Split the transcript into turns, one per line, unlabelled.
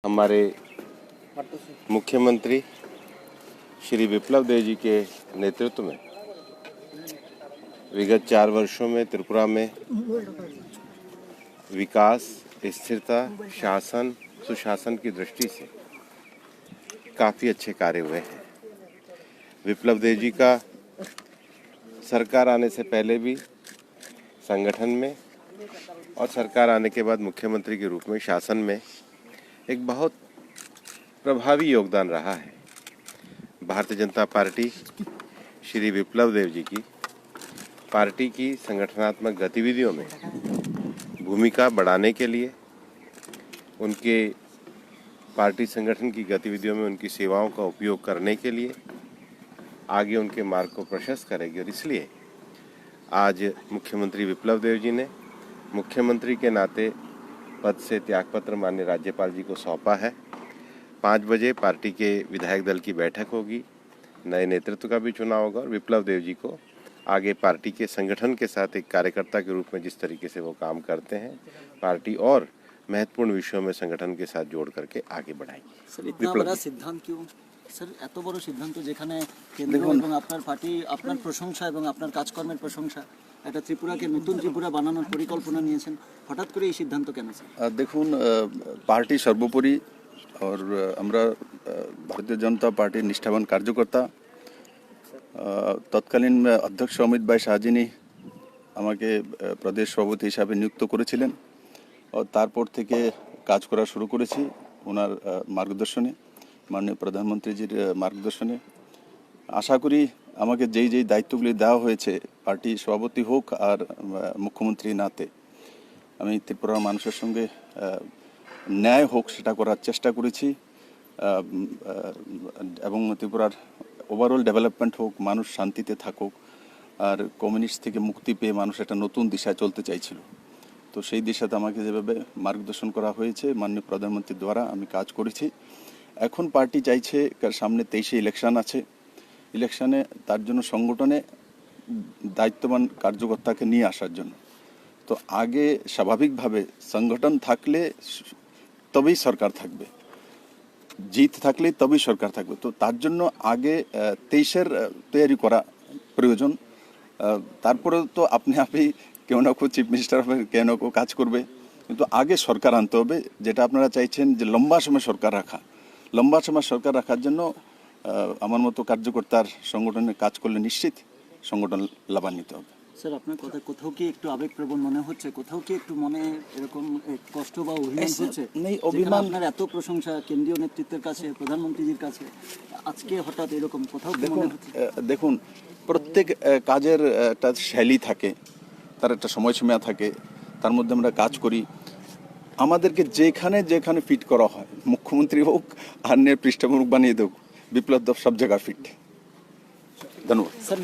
हमारे मुख्यमंत्री श्री विप्लव देव जी के नेतृत्व में विगत 4 वर्षों में त्रिपुरा में विकास, स्थिरता, शासन, सुशासन की दृष्टि से काफ़ी अच्छे कार्य हुए हैं। विप्लव देव जी का सरकार आने से पहले भी संगठन में और सरकार आने के बाद मुख्यमंत्री के रूप में शासन में एक बहुत प्रभावी योगदान रहा है। भारतीय जनता पार्टी श्री विप्लव देव जी की पार्टी की संगठनात्मक गतिविधियों में भूमिका बढ़ाने के लिए, उनके पार्टी संगठन की गतिविधियों में उनकी सेवाओं का उपयोग करने के लिए आगे उनके मार्ग को प्रशस्त करेगी। और इसलिए आज मुख्यमंत्री विप्लव देव जी ने मुख्यमंत्री के नाते पद से त्यागपत्र माननीय राज्यपाल जी को सौंपा है। 5 बजे पार्टी के विधायक दल की बैठक होगी, नए नेतृत्व का भी चुनाव होगा और विप्लव देव जी को आगे पार्टी के संगठन के साथ एक कार्यकर्ता के रूप में जिस तरीके से वो काम करते हैं, पार्टी और महत्वपूर्ण विषयों में संगठन के साथ जोड़ करके आगे बढ़ाएगी।
सर, इतना बड़ा सिद्धांत क्यों सर? এত বড় সিদ্ধান্ত যেখানে কেন্দ্র এবং আপনার পার্টি আপনার প্রশংসা এবং আপনার কাজকর্মের প্রশংসা, একটা ত্রিপুরাকে নতুন ত্রিপুরা বানানোর পরিকল্পনা নিয়েছেন, হঠাৎ করে এই সিদ্ধান্ত কেন স্যার?
দেখুন, পার্টি সর্বোপরি और আমরা ভারতীয় জনতা পার্টির নিষ্ঠাবান কার্যকর্তা। তৎকালীন অধ্যক্ষ অমিত ভাই শাহজিনী আমাকে প্রদেশ সভাপতি হিসাবে নিযুক্ত করেছিলেন ও তারপর থেকে কাজ করা শুরু করেছি ওনার মার্গদর্শনে, মাননীয় প্রধানমন্ত্রীজির মার্গদর্শনে। আশা করি আমাকে যেই দায়িত্বগুলি দেওয়া হয়েছে পার্টি সভাপতি হোক আর মুখ্যমন্ত্রী নাতে আমি ত্রিপুরার মানুষের সঙ্গে ন্যায় হোক সেটা করার চেষ্টা করেছি এবং ত্রিপুরার ওভারঅল ডেভেলপমেন্ট হোক, মানুষ শান্তিতে থাকুক আর কমিউনিস্ট থেকে মুক্তি পেয়ে মানুষ একটা নতুন দিশায় চলতে চাইছিল। তো সেই দিশাতে আমাকে যেভাবে মার্গদর্শন করা হয়েছে মাননীয় প্রধানমন্ত্রীর দ্বারা আমি কাজ করেছি। এখন পার্টি চাইছে সামনে 23-এ ইলেকশন আছে, ইলেকশনে তার জন্য সংগঠনে দায়িত্ববান কার্যকর্তাকে নিয়ে আসার জন্য। তো আগে স্বাভাবিকভাবে সংগঠন থাকলে তবেই সরকার থাকবে, জিত থাকলে তবেই সরকার থাকবে। তো তার জন্য আগে 23-এর তৈরি করা প্রয়োজন। তারপরে তো আপনি কেউ না কেউ চিফ মিনিস্টার হবে, কেউ না কেউ কাজ করবে, কিন্তু আগে সরকার আনতে হবে। যেটা আপনারা চাইছেন যে লম্বা সময় সরকার রাখা, লম্বা সময় সরকার রাখার জন্য আমার মতো কার্যকর্তার সংগঠনে কাজ করলে নিশ্চিত সংগঠন লাভান্বিত হবে।
স্যার, আপনার কথা কোথাও কি একটু আবেগপ্রবণ মনে হচ্ছে? কোথাও কি একটু মনে এরকম কষ্ট বা অভিমান হচ্ছে? অভিমান, আপনার এত প্রশংসা কেন্দ্রীয় নেতৃত্বের কাছে, প্রধানমন্ত্রীজির কাছে, আজকে হঠাৎ এরকম কোথাও কি মনে হচ্ছে?
দেখুন, প্রত্যেক কাজের একটা শৈলী থাকে, তার একটা সময়সীমা থাকে, তার মধ্যে আমরা কাজ করি। আমাদেরকে যেখানে ফিট করা হয়, মুখ্যমন্ত্রী হোক আর পৃষ্ঠপোষক বানিয়ে দেব, বিপ্লব দেব সব জায়গায় ফিট। ধন্যবাদ।